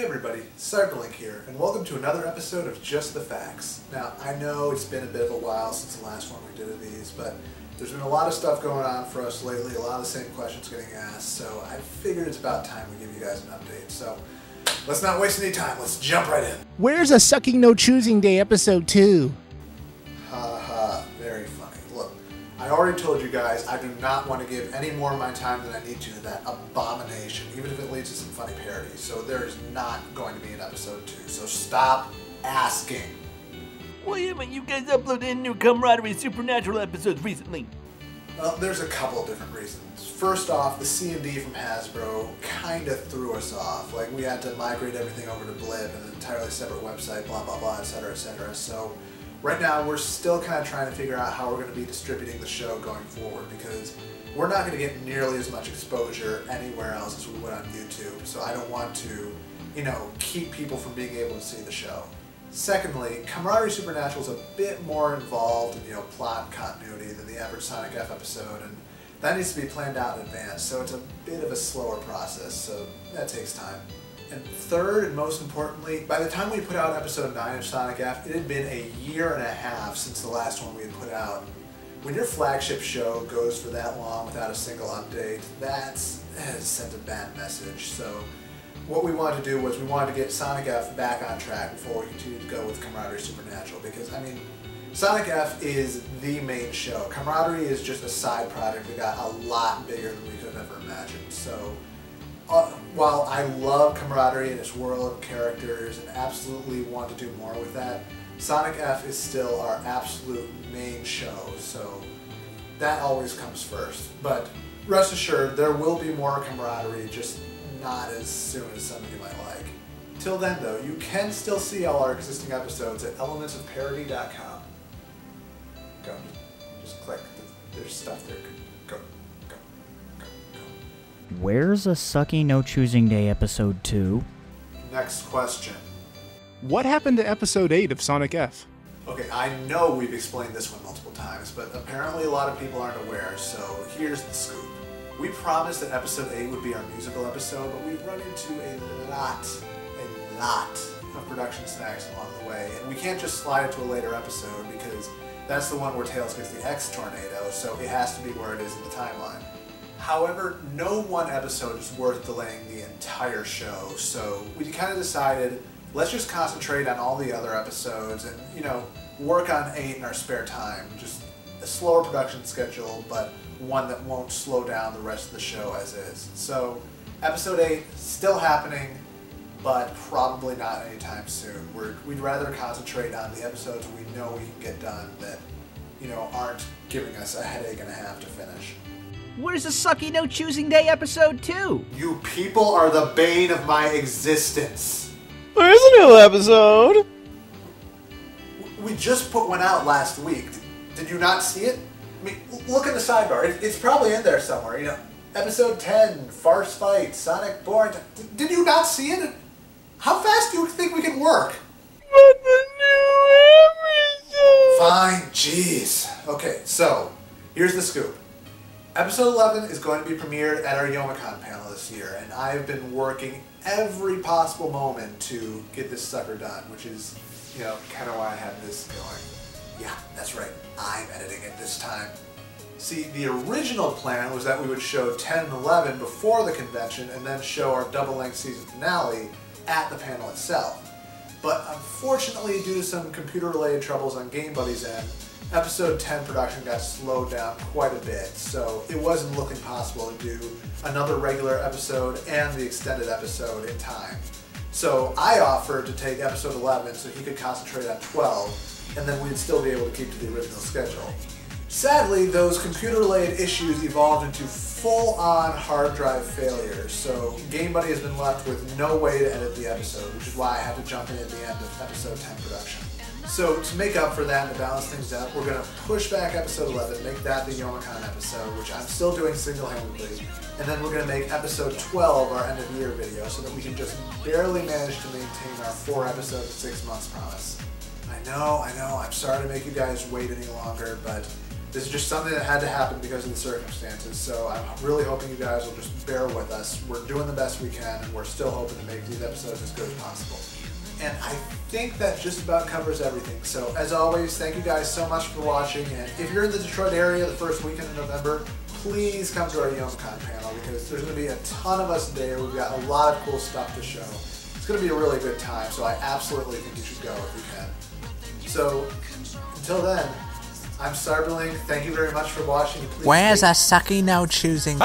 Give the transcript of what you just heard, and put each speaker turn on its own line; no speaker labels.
Hey everybody, Cyberlink here, and welcome to another episode of Just the Facts. Now, I know it's been a bit of a while since the last one we did of these, but there's been a lot of stuff going on for us lately, a lot of the same questions getting asked, so I figured it's about time we give you guys an update. So, let's not waste any time, let's jump right in.
Where's a Sucky No Choosing Day episode 2?
Haha, very funny. Look, I already told you guys I do not want to give any more of my time than I need to that abomination, even if it leads to some funny parodies. So there is not going to be an episode 2, so stop asking.
Well, yeah, but you guys uploaded new Camaraderie Supernatural episodes recently.
Well, there's a couple of different reasons. First off, the C&D from Hasbro kind of threw us off. Like, we had to migrate everything over to Blib and an entirely separate website, blah, blah, blah, etc., etc. So right now, we're still kind of trying to figure out how we're going to be distributing the show going forward, because we're not going to get nearly as much exposure anywhere else as we would on YouTube. So I don't want to, keep people from being able to see the show. Secondly, Camaraderie Supernatural is a bit more involved in, plot continuity than the average Sonic F episode, and that needs to be planned out in advance, so it's a bit of a slower process, so that takes time. And third, and most importantly, by the time we put out episode 9 of Sonic F, it had been a year and a half since the last one we had put out. When your flagship show goes for that long without a single update, that sent a bad message. So what we wanted to do was we wanted to get Sonic F back on track before we continued to go with Camaraderie Supernatural, because, Sonic F is the main show. Camaraderie is just a side project that got a lot bigger than we could have ever imagined. So while I love Camaraderie and its world of characters and absolutely want to do more with that, Sonic F is still our absolute main show, so that always comes first. But rest assured, there will be more Camaraderie, just not as soon as some of you might like. Till then though, you can still see all our existing episodes at elementsofparody.com. Go. Just click. There's stuff there. Go.
Where's a Sucky No Choosing Day episode 2?
Next question.
What happened to episode 8 of Sonic F?
Okay, I know we've explained this one multiple times, but apparently a lot of people aren't aware, so here's the scoop. We promised that episode 8 would be our musical episode, but we've run into a lot of production snags along the way, and we can't just slide it to a later episode because that's the one where Tails gets the X tornado, so it has to be where it is in the timeline. However, no one episode is worth delaying the entire show, so we kind of decided, let's just concentrate on all the other episodes and, work on 8 in our spare time. Just a slower production schedule, but one that won't slow down the rest of the show as is. So, episode 8, still happening, but probably not anytime soon. We'd rather concentrate on the episodes we know we can get done that, aren't giving us a headache and a half to finish.
Where's the Sucky No Choosing Day episode 2?
You people are the bane of my existence.
Where's a new episode?
We just put one out last week. Did you not see it? Look in the sidebar. It's probably in there somewhere. Episode 10, Farce Fight, Sonic Born. Did you not see it? How fast do you think we can work?
But the new episode!
Fine, jeez. Okay, so, here's the scoop. Episode 11 is going to be premiered at our Youmacon panel this year, and I've been working every possible moment to get this sucker done, which is, kind of why I have this going. Yeah, that's right. I'm editing it this time. See, the original plan was that we would show 10 and 11 before the convention and then show our double-length season finale at the panel itself. But unfortunately, due to some computer-related troubles on Game Buddy's end, episode 10 production got slowed down quite a bit, so it wasn't looking possible to do another regular episode and the extended episode in time. So I offered to take episode 11 so he could concentrate on 12, and then we'd still be able to keep to the original schedule. Sadly, those computer-related issues evolved into full-on hard drive failures, so Game Buddy has been left with no way to edit the episode, which is why I had to jump in at the end of episode 10 production. So to make up for that and to balance things out, we're going to push back episode 11, make that the Youmacon episode, which I'm still doing single-handedly, and then we're going to make episode 12 our end-of-year video so that we can just barely manage to maintain our 4 episodes in 6 months promise. I know, I'm sorry to make you guys wait any longer, but This is just something that had to happen because of the circumstances, so I'm really hoping you guys will just bear with us. We're doing the best we can, and we're still hoping to make these episodes as good as possible. And I think that just about covers everything. So as always, thank you guys so much for watching, and if you're in the Detroit area the first weekend of November, please come to our Youmacon panel because there's going to be a ton of us there. We've got a lot of cool stuff to show. It's going to be a really good time, so I absolutely think you should go if you can. So until then, I'm Cyberling. Thank you very much for watching. Please
Where's a sucky no choosing?